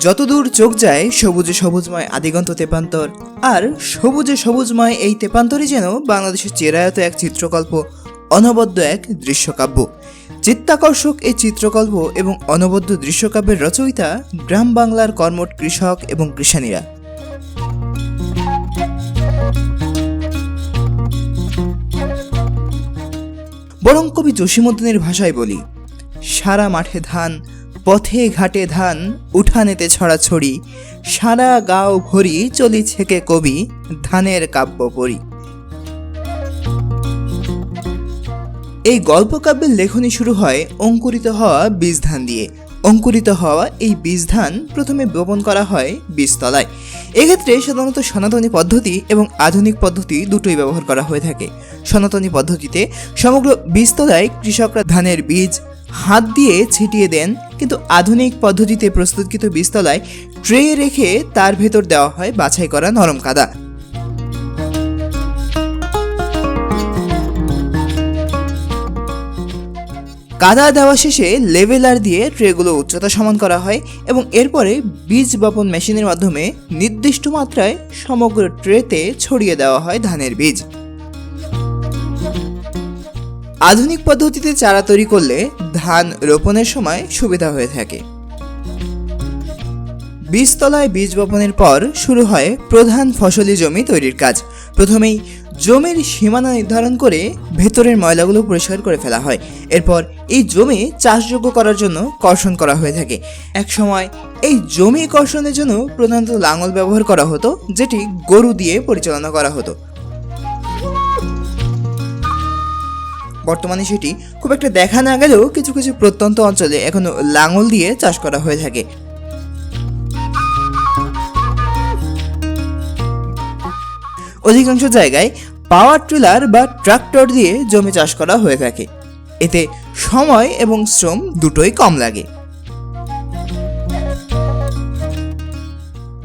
যতদূর চোখ যায় সবুজে সবুজময় আদিগন্ত তেপান্তর, আর সবুজে সবুজময় এই তেপান্তরই যেন বাংলাদেশের চিরায়ত এক চিত্রকল্প, অনবদ্য এক দৃশ্যকাব্য। চিত্তাকর্ষক এই চিত্রকল্প এবং অনবদ্য দৃশ্যকাব্যের রচয়িতা গ্রাম বাংলার কর্মঠ কৃষক এবং কৃষানীরা। বরং কবি জসীমউদ্দীনের ভাষায় বলি, সারা মাঠে ধান, পথে ঘাটে ধান, উঠানেতে ছড়াছড়ি, সারা গাঁও ভরি চলি ছেকে কবি, ধানের কাব্য পড়ি। এই গল্পকাব্যের লেখনী শুরু হয় অঙ্কুরিত হওয়া বীজ ধান দিয়ে। অঙ্কুরিত হওয়া এই বীজ ধান প্রথমে বপন করা হয় বীজতলায়। এক্ষেত্রে সাধারণত সনাতনী পদ্ধতি এবং আধুনিক পদ্ধতি দুটোই ব্যবহার করা হয়ে থাকে। সনাতনী পদ্ধতিতে সমগ্র বীজতলায় কৃষকরা ধানের বীজ হাত দিয়ে ছিটিয়ে দেন, কিন্তু আধুনিক পদ্ধতিতে প্রস্তুতকৃত বীজতলায় ট্রে রেখে তার ভেতর দেওয়া হয় বাছাই করা নরম কাদা। কাদা দেওয়া শেষে লেভেলার দিয়ে ট্রেগুলো উচ্চতা সমান করা হয় এবং এরপরে বীজ বপন মেশিনের মাধ্যমে নির্দিষ্ট মাত্রায় সমগ্র ট্রেতে ছড়িয়ে দেওয়া হয় ধানের বীজ। আধুনিক পদ্ধতিতে চারা তৈরি করলে ধান রোপণের সময় সুবিধা হয়ে থাকে। বীজতলায় বীজ বপনের পর শুরু হয় প্রধান ফসলি জমি তৈরির কাজ। প্রথমেই জমির সীমানা নির্ধারণ করে ভেতরের ময়লাগুলো পরিষ্কার করে ফেলা হয়। এরপর এই জমি চাষযোগ্য করার জন্য কর্ষণ করা হয়ে থাকে। এক সময় এই জমি কর্ষণের জন্য প্রধানত লাঙল ব্যবহার করা হতো, যেটি গরু দিয়ে পরিচালনা করা হতো। বর্তমানে সেটি খুব একটা দেখা না গেলেও কিছু কিছু প্রত্যন্ত অঞ্চলে এখনো লাঙল দিয়ে চাষ করা হয়ে থাকে। অধিকাংশ জায়গায় পাওয়ার টিলার বা ট্রাক্টর দিয়ে জমি চাষ করা হয়ে থাকে। এতে সময় এবং শ্রম দুটোই কম লাগে।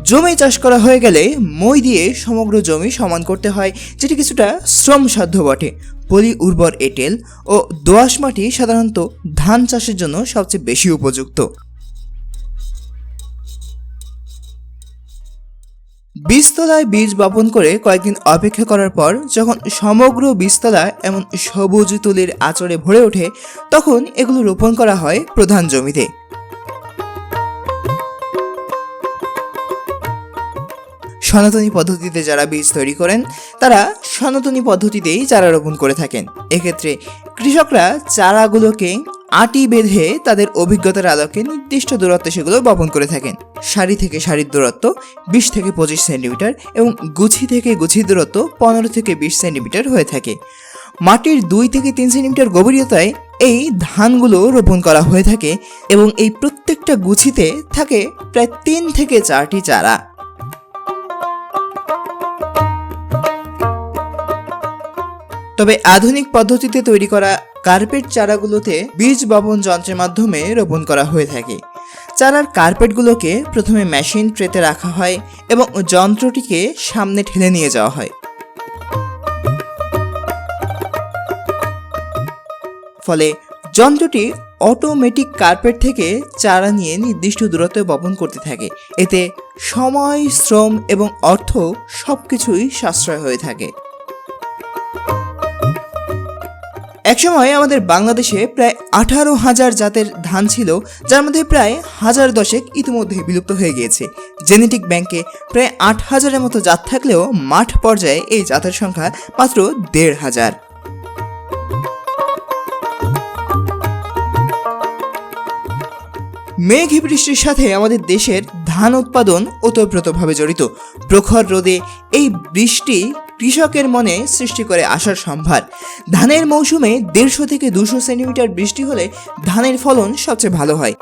জমি চাষ করা হয়ে গেলে মই দিয়ে সমগ্র জমি সমান করতে হয়, যেটি কিছুটা শ্রমসাধ্য বটে। পলি উর্বর এঁটেল ও দোআঁশ মাটি সাধারণত ধান চাষের জন্য সবচেয়ে বেশি উপযুক্ত। বীজতলায় বীজ বপন করে কয়েকদিন অপেক্ষা করার পর যখন সমগ্র বীজতলা এমন সবুজ তুলির আঁচড়ে ভরে ওঠে, তখন এগুলো রোপণ করা হয় প্রধান জমিতে। সনাতনী পদ্ধতিতে যারা বীজ তৈরি করেন তারা সনাতনী পদ্ধতিতেই চারা রোপণ করে থাকেন। এক্ষেত্রে কৃষকরা চারাগুলোকে আটি বেঁধে তাদের অভিজ্ঞতার আলোকে নির্দিষ্ট দূরত্বে সেগুলো বপন করে থাকেন। সারি থেকে সারির দূরত্ব 20 থেকে 25 সেন্টিমিটার এবং গুছি থেকে গুছির দূরত্ব 15 থেকে 20 সেন্টিমিটার হয়ে থাকে। মাটির 2 থেকে 3 সেন্টিমিটার গভীরতায় এই ধানগুলো রোপণ করা হয়ে থাকে এবং এই প্রত্যেকটা গুছিতে থাকে প্রায় 3 থেকে 4টি চারা। তবে আধুনিক পদ্ধতিতে তৈরি করা কার্পেট চারাগুলোতে বীজ বপন যন্ত্রের মাধ্যমে রোপণ করা হয়ে থাকে। চারার কার্পেটগুলোকে প্রথমে মেশিন ট্রেতে রাখা হয় এবং যন্ত্রটিকে সামনে ঠেলে নিয়ে যাওয়া হয়। ফলে যন্ত্রটি অটোমেটিক কার্পেট থেকে চারা নিয়ে নির্দিষ্ট দূরত্বে বপন করতে থাকে। এতে সময়, শ্রম এবং অর্থ সবকিছুই সাশ্রয় হয়ে থাকে। একসময় আমাদের বাংলাদেশে প্রায় 18,000 জাতের ধান ছিল, যার মধ্যে প্রায় 1010 ইতিমধ্যে বিলুপ্ত হয়ে গিয়েছে। জেনেটিক ব্যাংকে প্রায় 8,000-এর মতো জাত থাকলেও মাঠ পর্যায়ে এই জাতের সংখ্যা মাত্র 1,500। মেঘ বৃষ্টির সাথে আমাদের দেশের ধান উৎপাদন ওতপ্রোতভাবে জড়িত। প্রখর রোদে এই বৃষ্টি কৃষকের মনে সৃষ্টি করে আশার সম্ভার। ধানের মৌসুমে 150 থেকে 200 সেন্টিমিটার বৃষ্টি হলে ধানের ফলন সবচেয়ে ভালো হয়।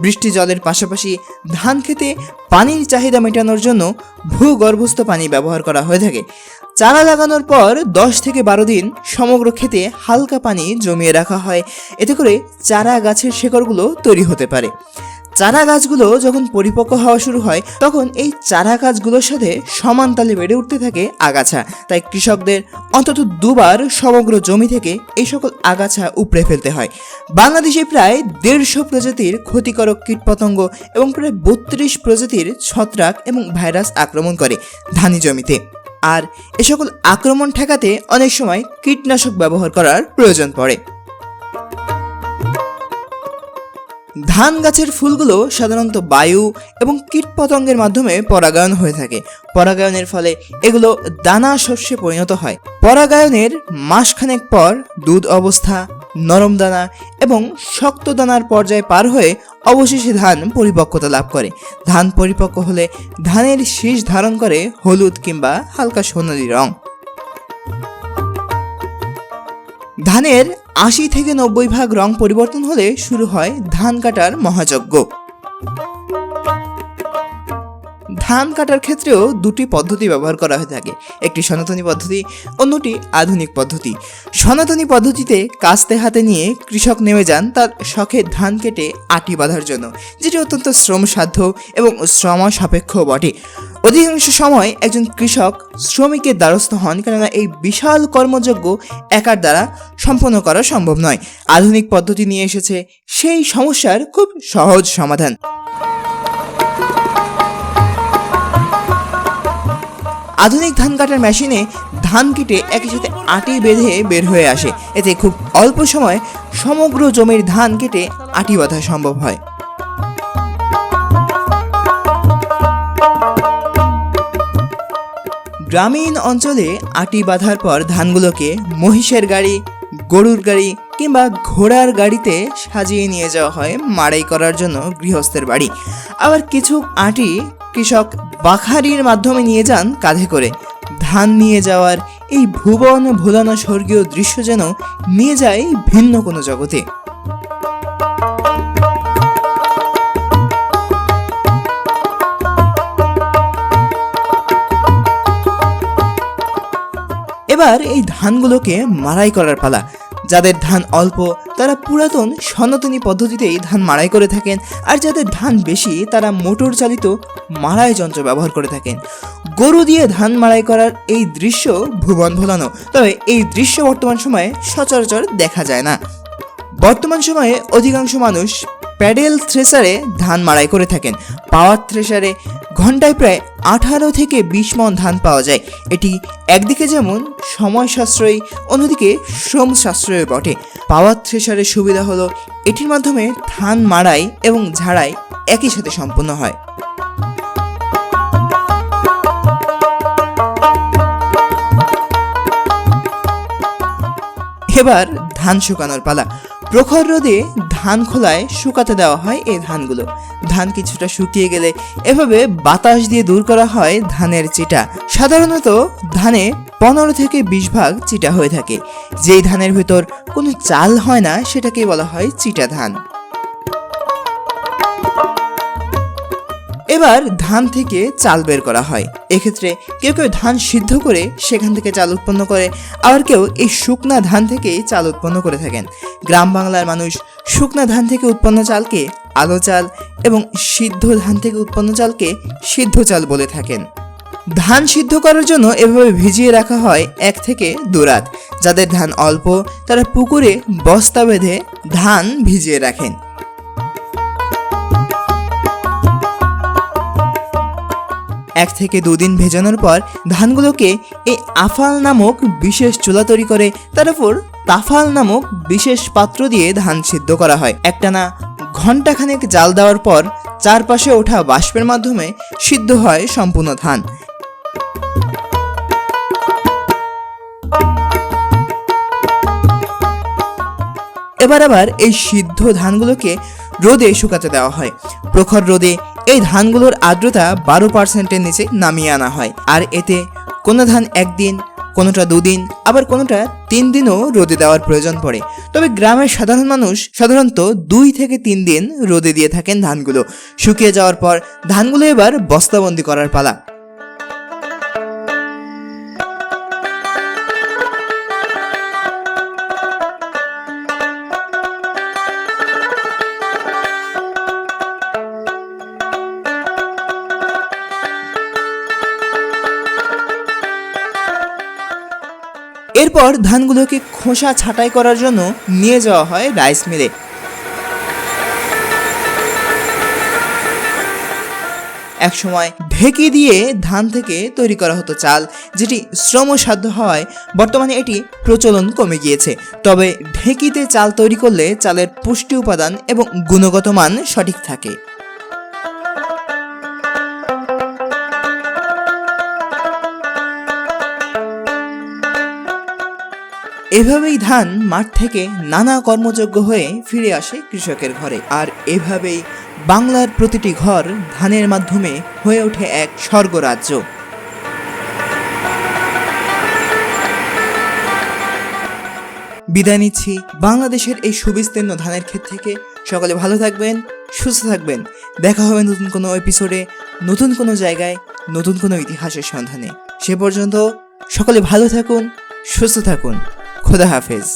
বৃষ্টি জলের পাশাপাশি ধান খেতে পানির চাহিদা মেটানোর জন্য ভূগর্ভস্থ পানি ব্যবহার করা হয়ে থাকে। চারা লাগানোর পর 10 থেকে 12 দিন সমগ্র ক্ষেতে হালকা পানি জমিয়ে রাখা হয়, এতে করে চারা গাছের শেকড়গুলো তৈরি হতে পারে। চারা গাছগুলো যখন পরিপক্ক হওয়া শুরু হয় তখন এই চারা গাছগুলোর সাথে সমান তালে বেড়ে উঠতে থাকে আগাছা। তাই কৃষকদের অন্তত দুবার সমগ্র জমি থেকে এই সকল আগাছা উপড়ে ফেলতে হয়। বাংলাদেশে প্রায় 150 প্রজাতির ক্ষতিকারক কীটপতঙ্গ এবং প্রায় 32 প্রজাতির ছত্রাক এবং ভাইরাস আক্রমণ করে ধানি জমিতে। আর এ সকল আক্রমণ ঠেকাতে অনেক সময় কীটনাশক ব্যবহার করার প্রয়োজন পড়ে। ধান গাছের ফুলগুলো সাধারণত বায়ু এবং কীটপতঙ্গের মাধ্যমে পরাগায়ন হয়ে থাকে। পরাগায়নের ফলে এগুলো দানা শস্যে পরিণত হয়। পরাগায়নের মাসখানেক পর দুধ অবস্থা, নরম দানা এবং শক্ত দানার পর্যায়ে পার হয়ে অবশেষে ধান পরিপক্কতা লাভ করে। ধান পরিপক্ক হলে ধানের শীষ ধারণ করে হলুদ কিংবা হালকা সোনালী রং। ধানের 80 থেকে 90 ভাগ রং পরিবর্তন হলে শুরু হয় ধান কাটার মহাযজ্ঞ। ধান কাটার ক্ষেত্রেও দুটি পদ্ধতি ব্যবহার করা হয়ে থাকে, একটি সনাতনী পদ্ধতি, অন্যটি আধুনিক পদ্ধতি। সনাতনী পদ্ধতিতে কাস্তে হাতে নিয়ে কৃষক নেমে যান তার শখে ধান কেটে আটি বাঁধার জন্য, যেটি অত্যন্ত শ্রমসাধ্য এবং শ্রম সাপেক্ষ বটে। অধিকাংশ সময় একজন কৃষক শ্রমিকের দ্বারস্থ হন, কেননা এই বিশাল কর্মযজ্ঞ একার দ্বারা সম্পন্ন করা সম্ভব নয়। আধুনিক পদ্ধতি নিয়ে এসেছে সেই সমস্যার খুব সহজ সমাধান। আধুনিক ধান কাটার মেশিনে ধান কেটে একই সাথে আটি বেঁধে বের হয়ে আসে। এতে খুব অল্প সময় সমগ্র জমির ধান কেটে আটি বাঁধা সম্ভব হয়। গ্রামীণ অঞ্চলে আটি বাঁধার পর ধানগুলোকে মহিষের গাড়ি, গরুর গাড়ি কিংবা ঘোড়ার গাড়িতে সাজিয়ে নিয়ে যাওয়া হয় মাড়াই করার জন্য গৃহস্থের বাড়ি। আবার কিছু আটি কৃষক বাখারির মাধ্যমে নিয়ে যান কাঁধে করে। ধান নিয়ে যাওয়ার এই ভুবন ভোলানো স্বর্গীয় দৃশ্য যেন নিয়ে যায় ভিন্ন কোনো জগতে। এবার এই ধানগুলোকে মাড়াই করার পালা। যাদের ধান অল্প তারা পুরাতন সনাতনী পদ্ধতিতেই ধান মাড়াই করে থাকেন, আর যাদের ধান বেশি তারা মোটর চালিত মাড়াই যন্ত্র ব্যবহার করে থাকেন। গরু দিয়ে ধান মাড়াই করার এই দৃশ্য ভুবন ভোলানো, তবে এই দৃশ্য বর্তমান সময়ে সচরাচর দেখা যায় না। বর্তমান সময়ে অধিকাংশ মানুষ প্যাডেল থ্রেসারে ধান মাড়াই করে থাকেন। পাওয়ার থ্রেসারে ঘন্টায় প্রায় 18 থেকে 20 মণ ধান পাওয়া যায়। এটি একদিকে যেমন সময় সাশ্রয়ী, অন্যদিকে শ্রম সাশ্রয়ী বটে। পাওয়ার থ্রেসারের সুবিধা হলো এটির মাধ্যমে ধান মাড়াই এবং ঝাড়াই একই সাথে সম্পন্ন হয়। এবার ধান শুকানোর পালা। প্রখর রোদে ধান খোলায় শুকাতে দেওয়া হয় এই ধানগুলো। ধান কিছুটা শুকিয়ে গেলে এভাবে বাতাস দিয়ে দূর করা হয় ধানের চিটা। সাধারণত ধানে 15 থেকে 20 ভাগ চিটা হয়ে থাকে। যেই ধানের ভেতর কোনো চাল হয় না সেটাকে বলা হয় চিটা ধান। এবার ধান থেকে চাল বের করা হয়। এক্ষেত্রে কেউ কেউ ধান সিদ্ধ করে সেখান থেকে চাল উৎপন্ন করে, আবার কেউ এই শুকনা ধান থেকেই চাল উৎপন্ন করে থাকেন। গ্রাম বাংলার মানুষ শুকনা ধান থেকে উৎপন্ন চালকে আলো চাল এবং সিদ্ধ ধান থেকে উৎপন্ন চালকে সিদ্ধ চাল বলে থাকেন। ধান সিদ্ধ করার জন্য এভাবে ভিজিয়ে রাখা হয় 1 থেকে 2 রাত। যাদের ধান অল্প তারা পুকুরে বস্তা বেঁধে ধান ভিজিয়ে রাখেন। 1 থেকে 2 দিন ভেজানোর পর ধানগুলোকে এই আফাল নামক বিশেষ চুলা তৈরি করে তার উপর তাফাল নামক বিশেষ পাত্র দিয়ে ধান সিদ্ধ করা হয়। একটানা ঘণ্টাখানেক জাল দেওয়ার পর চারপাশে ওঠা বাষ্পের মাধ্যমে সিদ্ধ হয় সম্পূর্ণ ধান। এবার আবার এই সিদ্ধ ধানগুলোকে রোদে শুকাতে দেওয়া হয়। প্রখর রোদে এই ধানগুলোর আর্দ্রতা 12%-এর নিচে নামিয়ে আনা হয়। আর এতে কোনো ধান 1 দিন, কোনোটা 2 দিন, আবার কোনোটা 3 দিনও রোদে দেওয়ার প্রয়োজন পড়ে। তবে গ্রামের সাধারণ মানুষ সাধারণত 2 থেকে 3 দিন রোদে দিয়ে থাকেন ধানগুলো। শুকিয়ে যাওয়ার পর ধানগুলো এবার বস্তাবন্দি করার পালা। এরপর ধানগুলোকে খোসা ছাঁটাই করার জন্য নিয়ে যাওয়া হয় রাইস মিলে। একসময় ঢেঁকি দিয়ে ধান থেকে তৈরি করা হতো চাল, যেটি শ্রমসাধ্য হওয়ায় বর্তমানে এটি প্রচলন কমে গিয়েছে। তবে ঢেঁকিতে চাল তৈরি করলে চালের পুষ্টি উপাদান এবং গুণগত মান সঠিক থাকে। এভাবেই ধান মাঠ থেকে নানা কর্মযোগ্য হয়ে ফিরে আসে কৃষকের ঘরে, আর এভাবেই বাংলার প্রতিটি ঘর ধানের মাধ্যমে হয়ে ওঠে এক স্বর্গরাজ্য। বিদায় নিচ্ছি বাংলাদেশের এই সুবিস্তীর্ণ ধানের ক্ষেত থেকে। সকলে ভালো থাকবেন, সুস্থ থাকবেন। দেখা হবে নতুন কোনো এপিসোডে, নতুন কোনো জায়গায়, নতুন কোনো ইতিহাসের সন্ধানে। সে পর্যন্ত সকলে ভালো থাকুন, সুস্থ থাকুন। খোদা হাফেজ।